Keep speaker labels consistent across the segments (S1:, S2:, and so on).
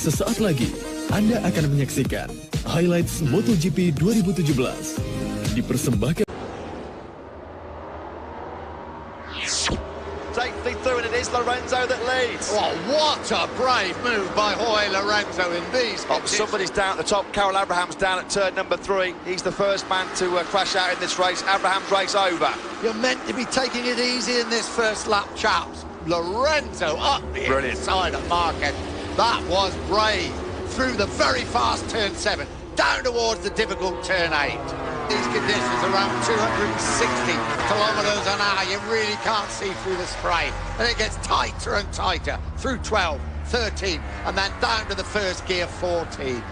S1: Sesaat lagi, Anda akan menyaksikan highlights MotoGP 2017 dipersembahkan.
S2: Safely through, and it is Lorenzo that leads.
S3: Oh, what a brave move by Lorenzo in these conditions.
S2: Somebody's down at the top. Carol Abraham's down at turn number 3. He's the first man to crash out in this race. Abraham's race over.
S3: You're meant to be taking it easy in this first lap, chaps. Lorenzo up the inside of Marc. That was brave. Through the very fast turn 7, down towards the difficult turn 8. These conditions around 260 kilometres an hour, you really can't see through the spray. And it gets tighter and tighter through 12, 13, and then down to the first gear 14.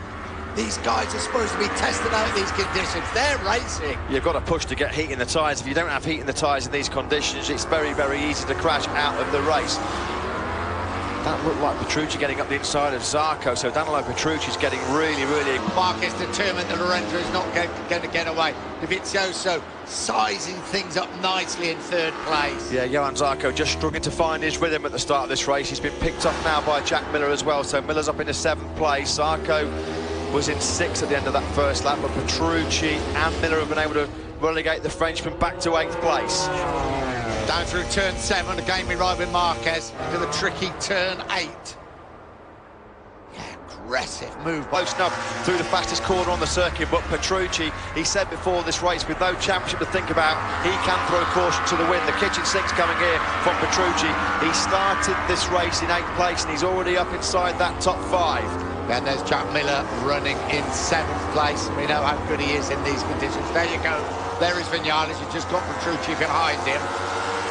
S3: These guys are supposed to be testing out these conditions. They're racing.
S2: You've got to push to get heat in the tyres. If you don't have heat in the tyres in these conditions, it's very, very easy to crash out of the race. That looked like Petrucci getting up the inside of Zarco, so Danilo Petrucci's getting really, really...
S3: Marc is determined that Lorenzo is not going to get away. Dovizioso sizing things up nicely in third place.
S2: Yeah, Johan Zarco just struggling to find his rhythm at the start of this race. He's been picked off now by Jack Miller as well, so Miller's up into 7th place. Zarco was in 6th at the end of that first lap, but Petrucci and Miller have been able to relegate the Frenchman back to 8th place.
S3: Down through turn 7, again we ride with Marquez to the tricky turn 8. Yeah, aggressive move.
S2: Close enough through the fastest corner on the circuit, but Petrucci, he said before this race, with no championship to think about, he can throw caution to the wind. The kitchen sink's coming here from Petrucci. He started this race in 8th place and he's already up inside that top 5.
S3: Then there's Jack Miller running in 7th place. We know how good he is in these conditions. There you go. There is Vinales. You've just got Petrucci behind him.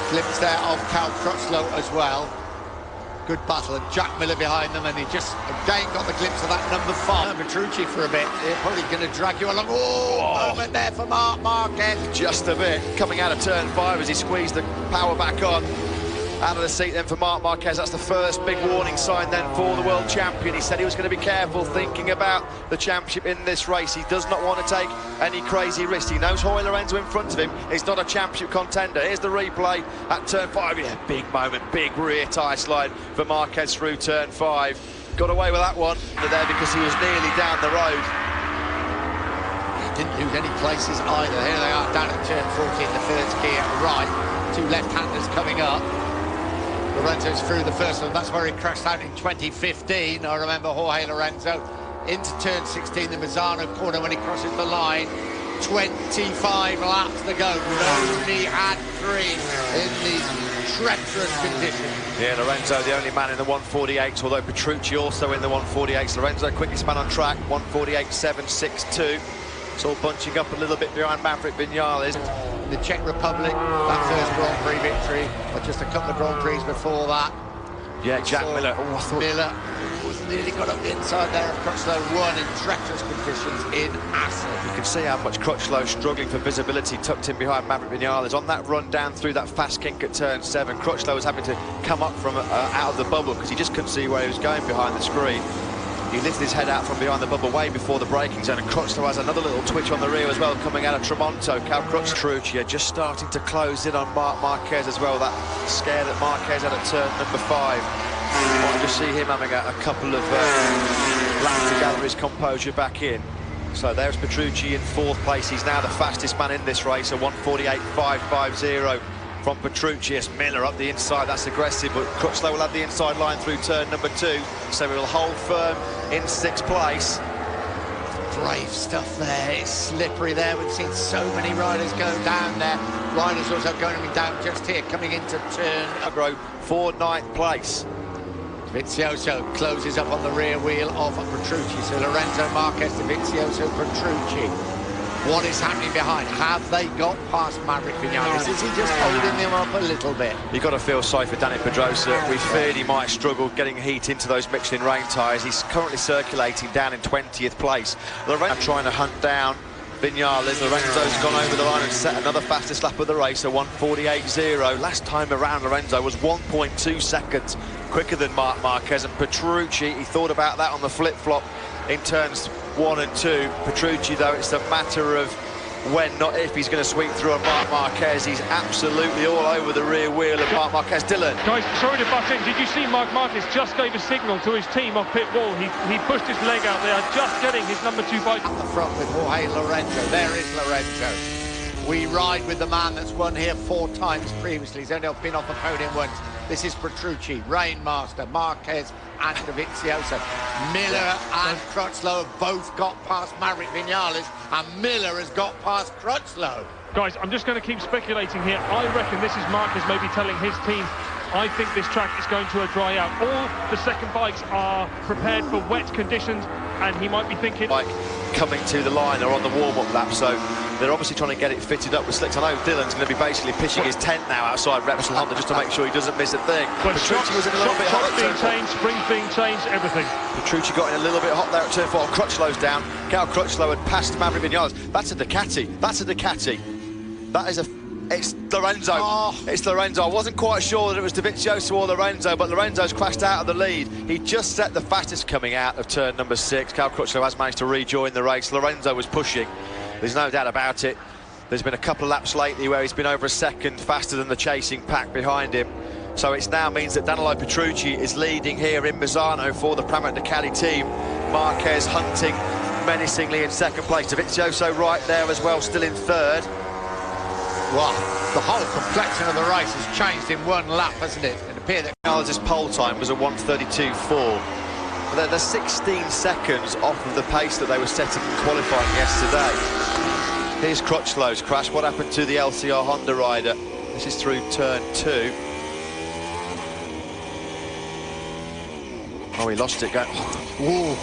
S3: Glimpse there of Cal Crutchlow as well. Good battle, and Jack Miller behind them, and he just again got the glimpse of that number 5. Petrucci for a bit. They're probably going to drag you along. Oh, moment there for Marquez.
S2: Just a bit. Coming out of turn 5 as he squeezed the power back on. Out of the seat then for Marc Marquez. That's the first big warning sign then for the world champion. He said he was going to be careful thinking about the championship in this race. He does not want to take any crazy risks. He knows Lorenzo in front of him is not a championship contender. Here's the replay at turn 5. Yeah, big moment, big rear tyre slide for Marquez through turn 5. Got away with that one there because he was nearly down the road.
S3: He didn't lose any places either. Here they are down at turn 14, the first gear right. 2 left-handers coming up. Lorenzo's through the first one. That's where he crashed out in 2015. I remember Lorenzo into turn 16, the Mazzano corner when he crosses the line. 25 laps to go. Only had 3 in these treacherous conditions.
S2: Yeah, Lorenzo the only man in the 148, although Petrucci also in the 148. Lorenzo quickest man on track, 148.762. It's all bunching up a little bit behind Maverick Vinales.
S3: The Czech Republic, that first Grand Prix victory, but just a couple of Grand Prix before that.
S2: Yeah, Jack Miller. Oh, I thought...
S3: Miller nearly got up the inside there of Crutchlow, won in treacherous conditions in Assen.
S2: You can see how much Crutchlow struggling for visibility, tucked in behind Maverick Vinales. On that run down through that fast kink at turn 7, Crutchlow was having to come up from out of the bubble because he just couldn't see where he was going behind the screen. He lifted his head out from behind the bubble way before the braking zone, and Crutchlow has another little twitch on the rear as well, coming out of Tremonto. Cal Crutchlow just starting to close in on Marc Marquez as well. That scare that Marquez had at turn number 5. You might just see him having a couple of laps to gather his composure back in. So there's Petrucci in 4th place. He's now the fastest man in this race, a 148.550. From Petrucci. It's Miller up the inside, that's aggressive, but Crutchlow will have the inside line through turn number 2, so he will hold firm in 6th place.
S3: Brave stuff there, it's slippery there. We've seen so many riders go down there. Riders also going to be down just here, coming into turn.
S2: Agro for 9th place.
S3: Dovizioso closes up on the rear wheel of Petrucci, so Lorenzo, Marquez, Dovizioso, Petrucci. What is happening behind? Have they got past Maverick Vinales? Is he just holding them up a little bit?
S2: You've got to feel sorry for Dani Pedrosa. We feared he might struggle getting heat into those Michelin rain tyres. He's currently circulating down in 20th place. Lorenzo trying to hunt down Vinales. Lorenzo's gone over the line and set another fastest lap of the race, a 148.0. Last time around, Lorenzo was 1.2 seconds quicker than Marc Marquez, and Petrucci, he thought about that on the flip-flop in turns 1 and 2. Petrucci, though, it's a matter of when, not if, he's going to sweep through on Marc Marquez. He's absolutely all over the rear wheel of Marc Marquez. Dylan.
S4: Guys, sorry to butt in. Did you see Marc Marquez just gave a signal to his team off pit wall? He pushed his leg out. They are just getting his number 2 bike.
S3: At the front with Jorge Lorenzo. There is Lorenzo. We ride with the man that's won here 4 times previously. He's only been off the podium once. This is Petrucci, Rainmaster, Marquez and Dovizioso. Miller and Crutchlow have both got past Maverick Vinales, and Miller has got past Crutchlow.
S4: Guys, I'm just going to keep speculating here. I reckon this is Marquez maybe telling his team, I think this track is going to dry out. All the second bikes are prepared for wet conditions, and he might be thinking...
S2: Like coming to the line or on the warm-up lap, so they're obviously trying to get it fitted up with slicks. I know Dylan's going to be basically pitching his tent now outside Repsol Honda just to make sure he doesn't miss a thing.
S4: But
S2: Petrucci was in a little bit hot.
S4: Being changed, springs being changed, everything.
S2: Petrucci got in a little bit hot there at turn 4. Crutchlow's down. Cal Crutchlow had passed Maverick Vinales. That's a Ducati. That's a Ducati. That is a... It's Lorenzo. Oh. It's Lorenzo. I wasn't quite sure that it was Dovizioso or Lorenzo, but Lorenzo's crashed out of the lead. He just set the fastest coming out of turn number 6. Cal Crutchlow has managed to rejoin the race. Lorenzo was pushing. There's no doubt about it. There's been a couple of laps lately where he's been over a second faster than the chasing pack behind him. So it now means that Danilo Petrucci is leading here in Misano for the Pramac Ducati team. Marquez hunting menacingly in second place. Dovizioso right there as well, still in third.
S3: Well, the whole complexion of the race has changed in 1 lap, hasn't it? It appeared that
S2: Vinales' pole time was a 1:32.4. They're 16 seconds off of the pace that they were setting in qualifying yesterday. Here's Crutchlow's crash. What happened to the LCR Honda rider? This is through turn 2. Oh, he lost it. Ooh.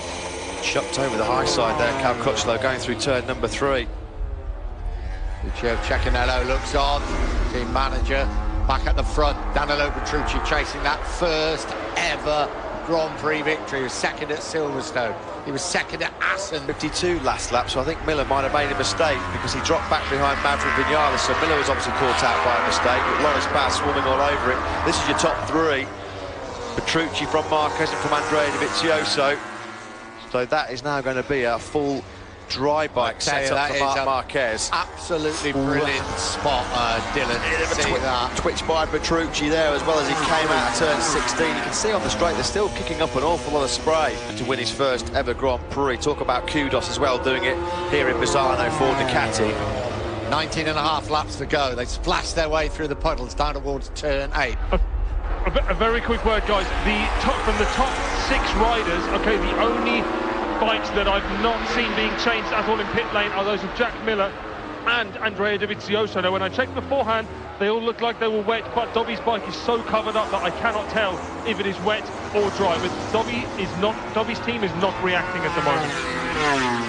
S2: Chucked over the high side there, Cal Crutchlow going through turn number 3.
S3: Cecchinello looks on, team manager back at the front. Danilo Petrucci chasing that first ever Grand Prix victory. He was second at Silverstone. He was second at Assen.
S2: 52 last lap, so I think Miller might have made a mistake because he dropped back behind Maverick Vinales, so Miller was obviously caught out by a mistake, with Loris Baz swarming all over it. This is your top 3. Petrucci from Marquez and from Andrea Dovizioso. So that is now going to be a full dry bike set up for Marc Marquez.
S3: Absolutely brilliant spot, Dylan. See that.
S2: Twitch by Petrucci there as well as he came out of turn 16. You can see on the straight they're still kicking up an awful lot of spray to win his first ever Grand Prix. Talk about kudos as well, doing it here in Misano for Ducati.
S3: 19.5 laps to go. They splashed their way through the puddles down towards turn 8.
S4: A very quick word, guys. From the top 6 riders, okay, the only bikes that I've not seen being changed at all in pit lane are those of Jack Miller and Andrea Dovizioso. Now, when I checked beforehand, they all looked like they were wet, but Dobby's bike is so covered up that I cannot tell if it is wet or dry. But Dobby's team is not reacting at the moment.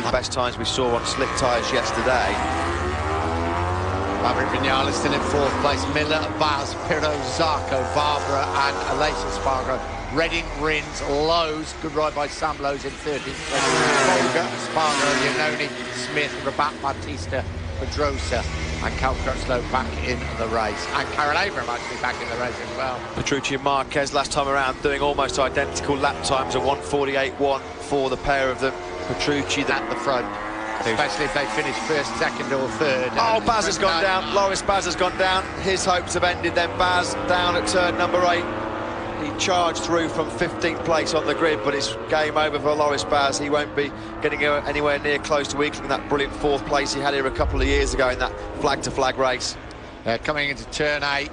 S2: The best times we saw on slick tyres yesterday.
S3: Maverick Vinales still in 4th place. Miller, Baz, Pirro, Zarco, Barbara and Alessia Spargo. Redding, Rins, Lowe's, good ride by Sam Lowe's in 13th place. Volga, Spargo, Iannone, Smith, Rabat, Batista, Pedrosa and Cal Crutchlow back in the race. And Karel Abram actually back in the race as well.
S2: Petrucci and Marquez last time around doing almost identical lap times, a 1:48.1 for the pair of them. Petrucci at the front.
S3: Especially if they finish 1st, 2nd or 3rd.
S2: Oh, Baz has gone down. Loris Baz has gone down. His hopes have ended then. Baz down at turn number 8. He charged through from 15th place on the grid, but it's game over for Loris Baz. He won't be getting anywhere near close to equaling that brilliant 4th place he had here a couple of years ago in that flag-to-flag race.
S3: Coming into turn 8,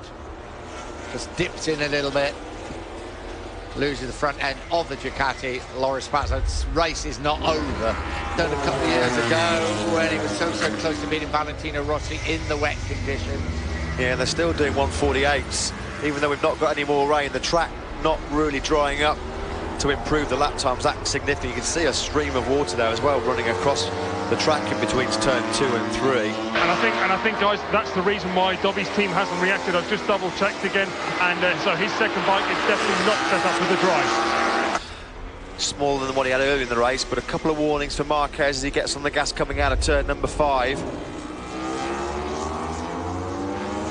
S3: just dips in a little bit. Loses the front end of the Ducati. Loris Baz, this race is not over. Done a couple of years ago when he was so close to beating Valentino Rossi in the wet conditions.
S2: Yeah, they're still doing 1:48s, even though we've not got any more rain. The track not really drying up to improve the lap times that significantly. You can see a stream of water there as well running across the track in between turn 2 and 3.
S4: And I think, guys, that's the reason why Dobby's team hasn't reacted. I've just double-checked again, and so his second bike is definitely not set up for the drive.
S2: Smaller than what he had earlier in the race, but a couple of warnings for Marquez as he gets on the gas coming out of turn number 5.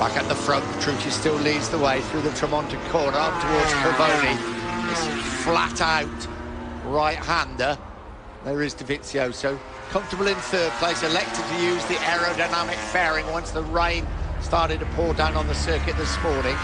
S3: Back at the front, Petrucci still leads the way through the Tremonti corner up towards Carboni. It's flat out right-hander. There is Dovizioso, comfortable in third place, elected to use the aerodynamic fairing once the rain started to pour down on the circuit this morning.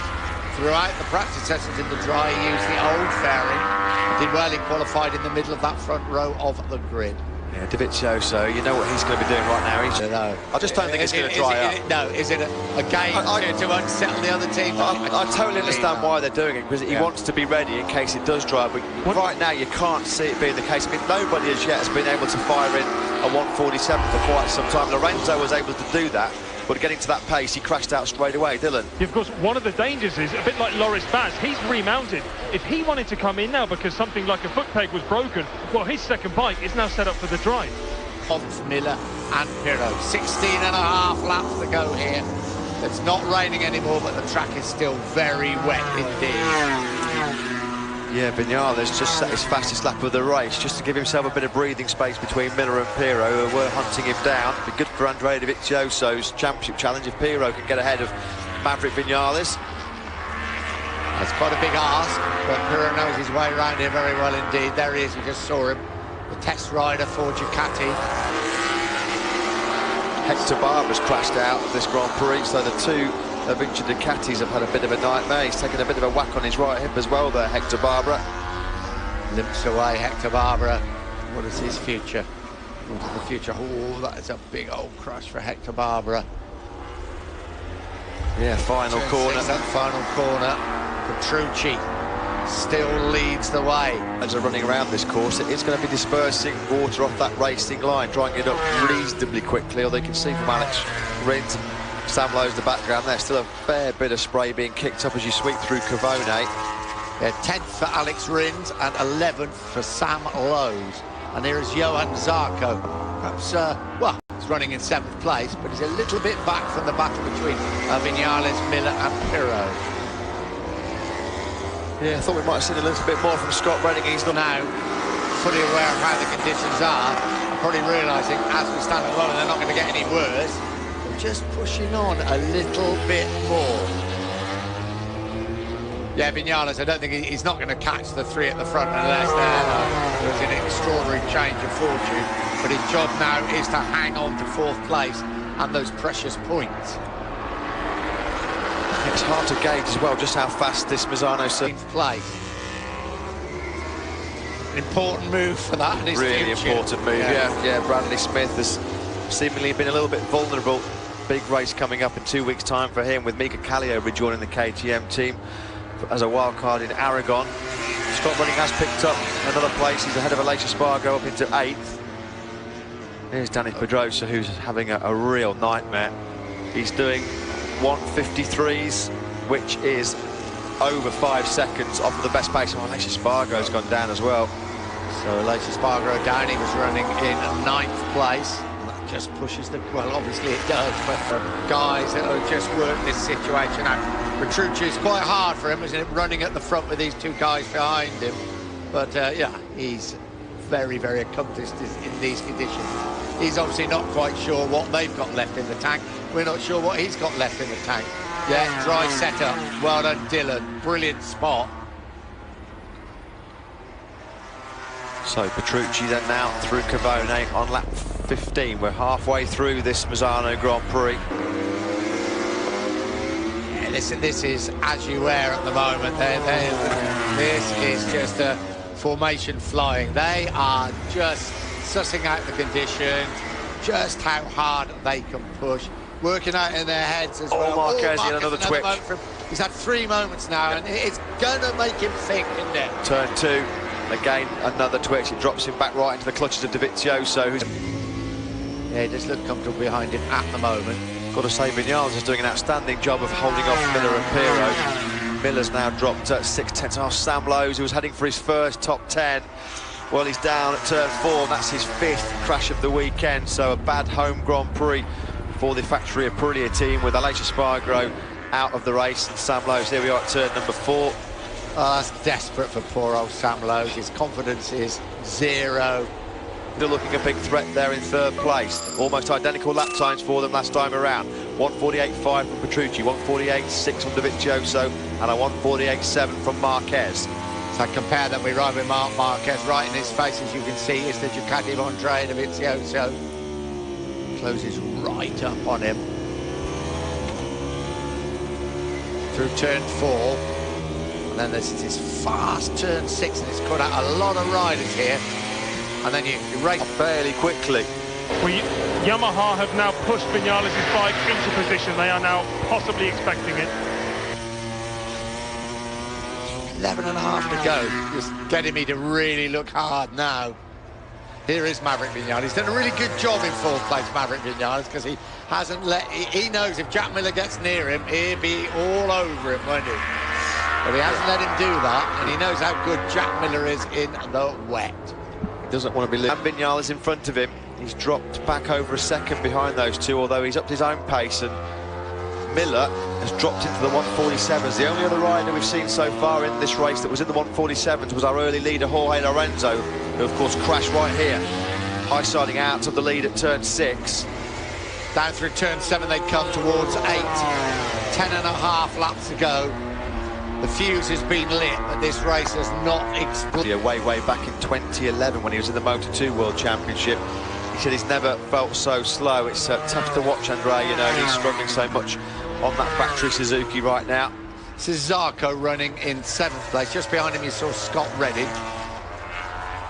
S3: Throughout the practice sessions in the dry, he used the old fairing. Did well, he qualified in the middle of that front row of the grid.
S2: Yeah, Dovizioso, you know what he's going to be doing right now. I just don't think it's going to dry up.
S3: No, is it a game to unsettle the other team?
S2: I totally understand why they're doing it, because he wants to be ready in case it does dry up. But right now, you can't see it being the case. I mean, nobody as yet has been able to fire in a 147 for quite some time. Lorenzo was able to do that, but getting to that pace, he crashed out straight away. Dylan?
S4: Yeah, of course, one of the dangers is, a bit like Loris Baz, he's remounted. If he wanted to come in now because something like a foot peg was broken, well, his second bike is now set up for the drive.
S3: Of Miller and Pirro. 16.5 laps to go here. It's not raining anymore, but the track is still very wet indeed.
S2: Yeah, Vinales just set his fastest lap of the race, just to give himself a bit of breathing space between Miller and Pirro, who were hunting him down. It'd be good for Andrea Dovizioso's championship challenge if Pirro can get ahead of Maverick Vinales.
S3: That's quite a big ask, but Pirro knows his way around here very well indeed. There he is, we just saw him. The test rider for Ducati.
S2: Hector Barbara's crashed out of this Grand Prix, so the two Vinci Ducatis have had a bit of a nightmare. He's taken a bit of a whack on his right hip as well there, Hector Barbara.
S3: Limps away, Hector Barbara. What is his future? What is the future? Oh, that is a big old crash for Hector Barbara.
S2: Yeah, final corner.
S3: That final corner. Petrucci still leads the way.
S2: As they're running around this course, it is going to be dispersing water off that racing line, drying it up reasonably quickly, or they can see from Alex Rins. Sam Lowe's the background. There's still a fair bit of spray being kicked up as you sweep through Cavone.
S3: Yeah, 10th for Alex Rins and 11th for Sam Lowe's. And here is Johan Zarco. Perhaps, well, he's running in 7th place, but he's a little bit back from the battle between Vinales, Miller and Pirro.
S2: Yeah, I thought we might have seen a little bit more from Scott Redding. He's not
S3: now fully aware of how the conditions are, and probably realising as we stand at the moment they're not going to get any worse. Just pushing on a little bit more. Yeah, Vinales, I don't think he's not going to catch the three at the front unless there's an extraordinary change of fortune. But his job now is to hang on to 4th place and those precious points.
S2: It's hard to gauge as well just how fast this Mazzano
S3: 7th place. An important move for that. And
S2: really important move, yeah. Bradley Smith has seemingly been a little bit vulnerable. Big race coming up in 2 weeks' time for him, with Mika Kallio rejoining the KTM team as a wild card in Aragon. Scott Redding has picked up another place. He's ahead of Aleix Espargaro up into 8th. Here's Danny Pedrosa, who's having a real nightmare. He's doing 153s, which is over 5 seconds off of the best pace. Aleix Espargaro's gone down as well.
S3: So Aleix Espargaro down, he was running in 9th place. Just pushes the, well, obviously it does, but guys that have just worked this situation out. Petrucci is quite hard for him, isn't it, running at the front with these two guys behind him. But yeah, he's very, very accomplished in these conditions. He's obviously not quite sure what they've got left in the tank. We're not sure what he's got left in the tank. Yeah, dry setup. Well done, Dylan. Brilliant spot.
S2: So Petrucci then now through Cavone on lap 15. We're halfway through this Mazzano Grand Prix.
S3: Yeah, listen, this is as you were at the moment. This is just a formation flying. They are just sussing out the conditions, just how hard they can push, working out in their heads as well.
S2: Marquez in another twitch.
S3: He's had 3 moments now, and it's going to make him think, isn't it?
S2: Turn 2. Again, another twitch. It drops him back right into the clutches of Dovizioso.
S3: Yeah, he does look comfortable behind him at the moment.
S2: Got to say, Vinales is doing an outstanding job of holding off Miller and Pirro. Miller's now dropped 6/10 off Sam Lowe's, who was heading for his first top 10. Well, he's down at turn 4, and that's his 5th crash of the weekend. So a bad home Grand Prix for the Factory Aprilia team, with Aleix Espargaro out of the race and Sam Lowe's. Here we are at turn number 4.
S3: Oh, that's desperate for poor old Sam Lowe's. His confidence is 0.
S2: They're looking a big threat there in 3rd place. Almost identical lap times for them last time around. 1:48.5 from Petrucci, 1:48.6 from Dovizioso, and a 1:48.7 from Marquez.
S3: I compare that we ride with Marc Marquez. Right in his face, as you can see, is the Ducati of Andrea Dovizioso. Closes right up on him. Through turn 4. And then this is his fast turn 6, and it's cut out a lot of riders here. And then you race
S2: fairly quickly.
S4: Yamaha have now pushed Vinales' bike into position. They are now possibly expecting it.
S3: 11.5 to go. Just getting me to really look hard now. Here is Maverick Vinales. He's done a really good job in 4th place, Maverick Vinales, because he hasn't let... He knows if Jack Miller gets near him, he'll be all over him, won't he? But he hasn't let him do that, and he knows how good Jack Miller is in the wet.
S2: He doesn't want to be... And Vinales in front of him. He's dropped back over a second behind those two, although he's upped his own pace, and Miller has dropped into the 147s. The only other rider we've seen so far in this race that was in the 147s was our early leader, Jorge Lorenzo, who of course crashed right here, high-siding out of the lead at turn 6.
S3: Down through turn 7 they come towards 8. 10.5 laps to go. The fuse has been lit, but this race has not exploded.
S2: Way back in 2011 when he was in the Moto 2 World Championship. He said he's never felt so slow. It's tough to watch Andrea, you know, he's struggling so much on that factory Suzuki right now.
S3: This is Zarco running in 7th place. Just behind him you saw Scott Redding.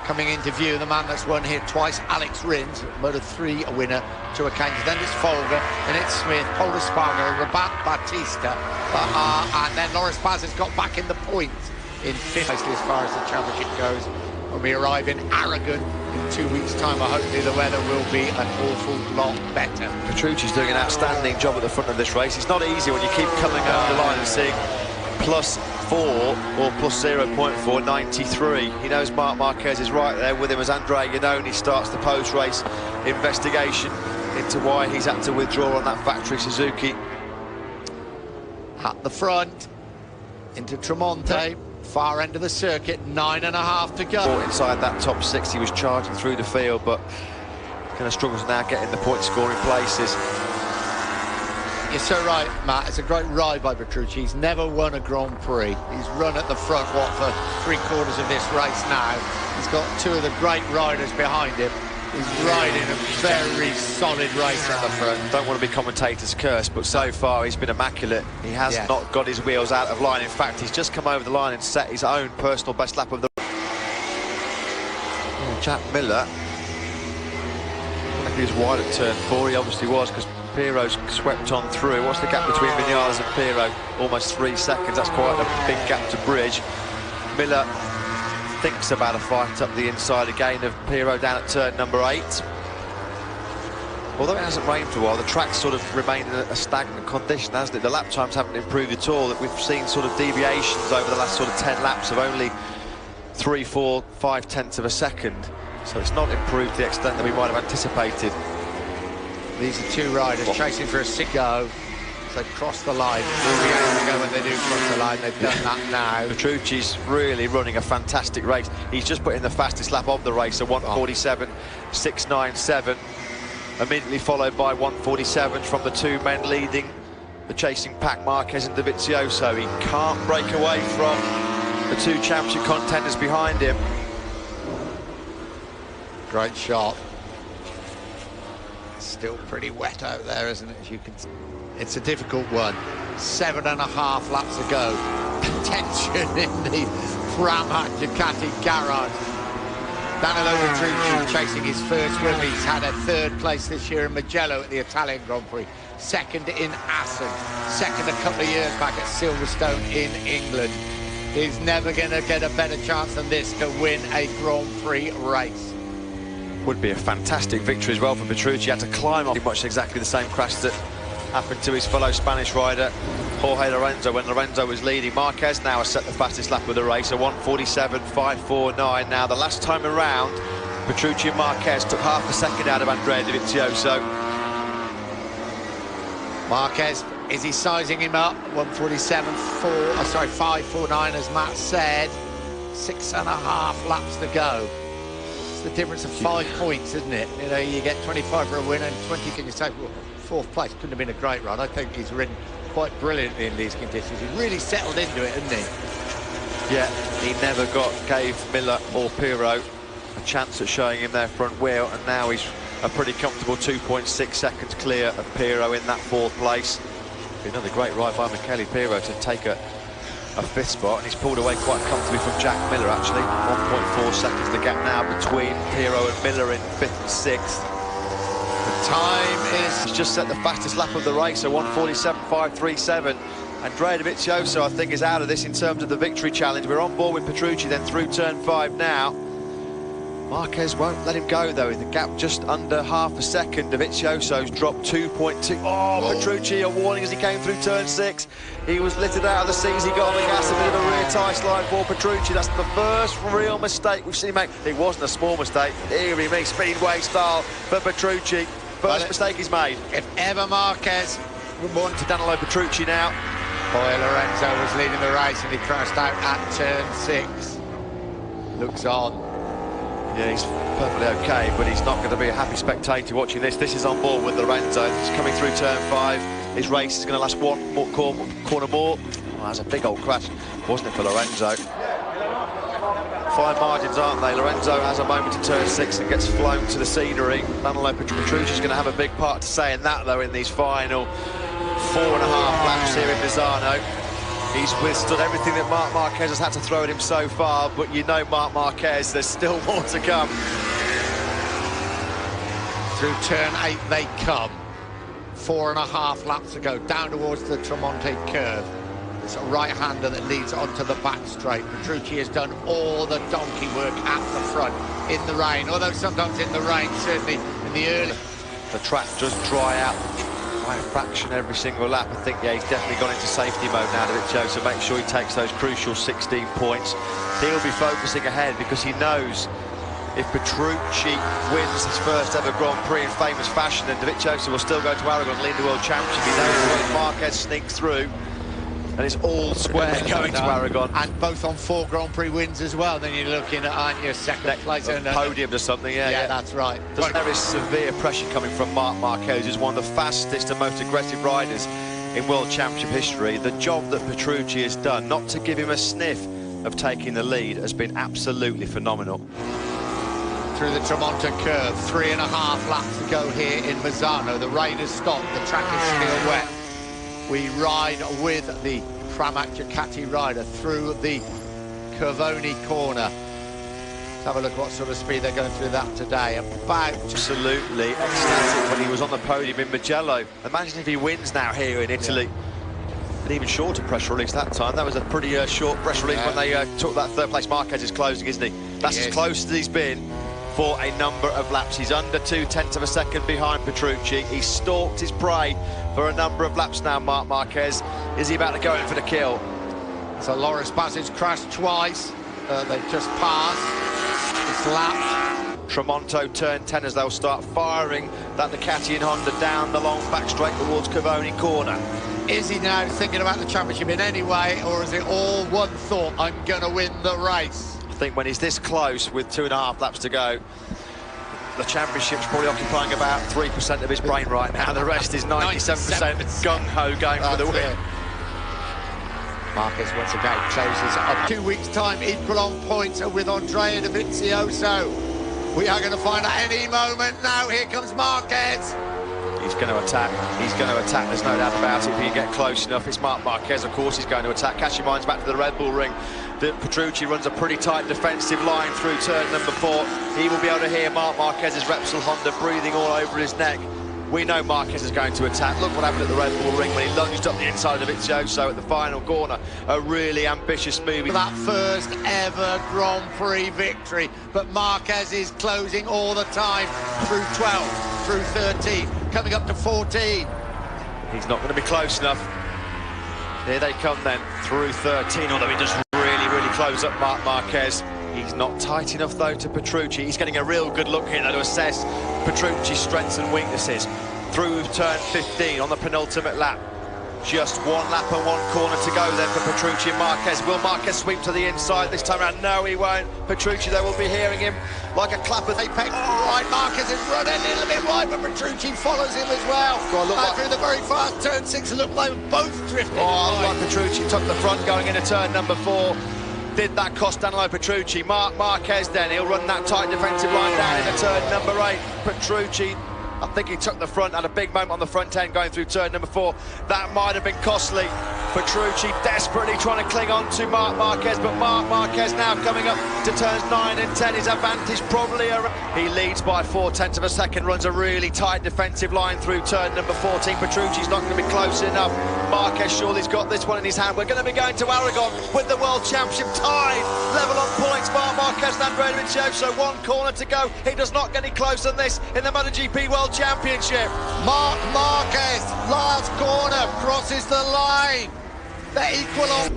S3: Coming into view, the man that's won here twice, Alex Rins, Moto 3 a winner, 2 occasions. Then it's Folger, then it's Smith, Paul Espargaro, Rabat Batista, and then Loris Paz has got back in the points in 5th place as far as the championship goes. When we arrive in Aragon in 2 weeks' time, hopefully the weather will be an awful lot better.
S2: Petrucci's doing an outstanding job at the front of this race. It's not easy when you keep coming over the line and seeing +4 or +0.4, 93. He knows Marc Marquez is right there with him as Andrea Iannone starts the post-race investigation into why he's had to withdraw on that factory Suzuki.
S3: At the front, into Tremonte. Far end of the circuit, 9.5 to go.
S2: Inside that top 6, he was charging through the field, but kind of struggles now getting the point-scoring places.
S3: You're so right, Matt. It's a great ride by Petrucci. He's never won a Grand Prix. He's run at the front, for 3/4 of this race now. He's got 2 of the great riders behind him. He's riding a very solid race at the front.
S2: Don't want to be commentator's curse, but so far he's been immaculate. He has not got his wheels out of line. In fact, he's just come over the line and set his own personal best lap of the... Jack Miller, he was wide at turn 4. He obviously was, because Piro's swept on through. What's the gap between Vinales and Piro? Almost 3 seconds. That's quite a big gap to bridge. Miller thinks about a fight up the inside again of Piro down at turn number 8. Although it hasn't rained for a while, the track's sort of remained in a stagnant condition, hasn't it? The lap times haven't improved at all. We've seen sort of deviations over the last sort of 10 laps of only 3, 4, 5 tenths of a second. So it's not improved to the extent that we might have anticipated.
S3: These are 2 riders chasing for a 6 go. They cross the line. We'll be able to go when they do cross the line. They've done that now.
S2: Petrucci's really running a fantastic race. He's just put in the fastest lap of the race, a 1:47.697. Immediately followed by 1:47 from the 2 men leading the chasing pack, Marquez and Dovizioso. He can't break away from the 2 championship contenders behind him.
S3: Great shot. It's still pretty wet out there, isn't it? As you can see. It's a difficult one. 7.5 laps to go. Tension in the Pramac Ducati garage. Danilo Petrucci chasing his first win. He's had a 3rd place this year in Mugello at the Italian Grand Prix. 2nd in Assen. 2nd a couple of years back at Silverstone in England. He's never going to get a better chance than this to win a Grand Prix race.
S2: Would be a fantastic victory as well for Petrucci. He had to climb off much exactly the same crash that happened to his fellow Spanish rider Jorge Lorenzo when Lorenzo was leading. Marquez now has set the fastest lap of the race, a 1:47.549. Now the last time around, Petrucci and Marquez took half a second out of Andrea Dovizioso.
S3: Marquez, is he sizing him up? 5:49 as Matt said. 6.5 laps to go. It's the difference of 5 points, isn't it? You know, you get 25 for a win and 20, can you say, well, 4th place couldn't have been a great run. I think he's ridden quite brilliantly in these conditions. He's really settled into it, hasn't he?
S2: Yeah, he never gave Miller or Pirro a chance at showing him their front wheel, and now he's a pretty comfortable 2.6 seconds clear of Pirro in that 4th place. Another great ride by Michele Pirro to take a 5th spot, and he's pulled away quite comfortably from Jack Miller, actually. 1.4 seconds the gap now between Pirro and Miller in 5th and 6th. The time is... He's just set the fastest lap of the race, so 1:47.537. Andrea Dovizioso, I think, is out of this in terms of the victory challenge. We're on board with Petrucci then through turn 5 now. Marquez won't let him go, though. The gap just under half a second. Dovizioso's dropped 2.2. Oh, Petrucci, a warning as he came through turn 6. He was littered out of the seats. He got on the gas. A bit of a rear tyre slide for Petrucci. That's the first real mistake we've seen him make. It wasn't a small mistake. Here he makes Speedway style for Petrucci. First mistake he's made.
S3: If ever Marquez
S2: Good morning to Danilo Petrucci now.
S3: Boy, Lorenzo was leading the race and he crashed out at turn 6. Looks on.
S2: Yeah, he's perfectly okay, but he's not going to be a happy spectator watching this. This is on board with Lorenzo. He's coming through turn 5. His race is going to last one more corner more. Oh, that's a big old crash, wasn't it, for Lorenzo? Fine margins, aren't they? Lorenzo has a moment to turn 6 and gets flown to the scenery. Danilo Petrucci's going to have a big part to say in that, though, in these final 4.5 laps here in Misano. He's withstood everything that Marc Marquez has had to throw at him so far, but you know Marc Marquez, there's still more to come.
S3: Through turn 8 they come. 4.5 laps to go, down towards the Tremonte curve. It's a right-hander that leads onto the back straight. Petrucci has done all the donkey work at the front, in the rain, although sometimes in the rain, certainly in the early.
S2: The track does dry out by a fraction every single lap. I think, yeah, he's definitely gone into safety mode now, so make sure he takes those crucial 16 points. He'll be focusing ahead because he knows if Petrucci wins his first ever Grand Prix in famous fashion, then Dovizioso will still go to Aragon, lead the World Championship. He knows when Marquez sneaks through, and it's all square going to Aragon.
S3: And both on 4 Grand Prix wins as well, then you're looking at, aren't you, second place.
S2: Podium or something, yeah.
S3: That's right.
S2: There is severe pressure coming from Marc Marquez, who's one of the fastest and most aggressive riders in World Championship history. The job that Petrucci has done, not to give him a sniff of taking the lead, has been absolutely phenomenal.
S3: Through the Tremonte curve, 3.5 laps to go here in Misano. The rain has stopped, the track is still wet. We ride with the Pramac Ducati rider through the Curvoni corner. Let's have a look what sort of speed they're going through that today. About
S2: absolutely ecstatic when he was on the podium in Mugello. Imagine if he wins now here in Italy. An even shorter pressure release that time. That was a pretty short pressure release when they took that 3rd place. Marquez is closing, isn't he? That's as close as he's been for a number of laps. He's under 0.2 of a second behind Petrucci. He's stalked his prey for a number of laps now, Marc Marquez. Is he about to go in for the kill?
S3: So Loris Bass's crashed twice. They've just passed. It's lapped.
S2: Tremonto turn 10 as they'll start firing that Ducati and Honda down the long back straight towards Curvoni corner.
S3: Is he now thinking about the championship in any way, or is it all one thought, I'm going to win the race?
S2: I think when he's this close with 2.5 laps to go, the championship's probably occupying about 3% of his brain right now. The rest is 97% gung-ho going for the win.
S3: Marquez once again closes up. 2 weeks' time, equal on points with Andrea Dovizioso. We are going to find out any moment now. Here comes Marquez.
S2: He's going to attack. He's going to attack. There's no doubt about it. If he get close enough, it's Marc Marquez, of course, he's going to attack. Catch your minds back to the Red Bull ring. Petrucci runs a pretty tight defensive line through turn number 4. He will be able to hear Marc Marquez's Repsol Honda breathing all over his neck. We know Marquez is going to attack. Look what happened at the Red Bull ring when he lunged up the inside of Dovizioso at the final corner. A really ambitious move.
S3: That first ever Grand Prix victory, but Marquez is closing all the time through 12, through 13, coming up to 14.
S2: He's not going to be close enough. Here they come then, through 13, although he does really close up Marc Marquez. He's not tight enough, though, to Petrucci. He's getting a real good look here, though, to assess Petrucci's strengths and weaknesses. Through turn 15 on the penultimate lap. Just 1 lap and 1 corner to go then for Petrucci and Marquez. Will Marquez sweep to the inside this time around? No, he won't. Petrucci, they will be hearing him like a clap of apex.
S3: Right, Marquez is running a little bit wide, but Petrucci follows him as well. Through the very fast turn 6, look like both drifting.
S2: Oh, like Petrucci took the front going into turn number 4. did that cost Danilo Petrucci. Marquez then, he'll run that tight defensive line down into turn number 8. Petrucci, I think he took the front, had a big moment on the front end going through turn number 4. That might have been costly. Petrucci desperately trying to cling on to Marc Marquez, but Marc Marquez now coming up to turns 9 and 10. His advantage probably around. He leads by 0.4 of a second, runs a really tight defensive line through turn number 14. Petrucci's not going to be close enough. Marquez surely's got this one in his hand. We're going to be going to Aragon with the World Championship tied. Level on points, Marc Marquez and Andrea Dovizioso, so 1 corner to go. He does not get any closer than this in the MotoGP World Championship.
S3: Marc Marquez, last corner, crosses the line. They're equal on.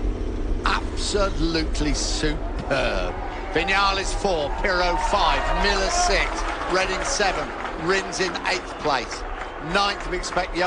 S3: Absolutely superb. Vinales 4, Pirro 5, Miller 6, Redding 7, Rins in 8th place. 9th we expect Johan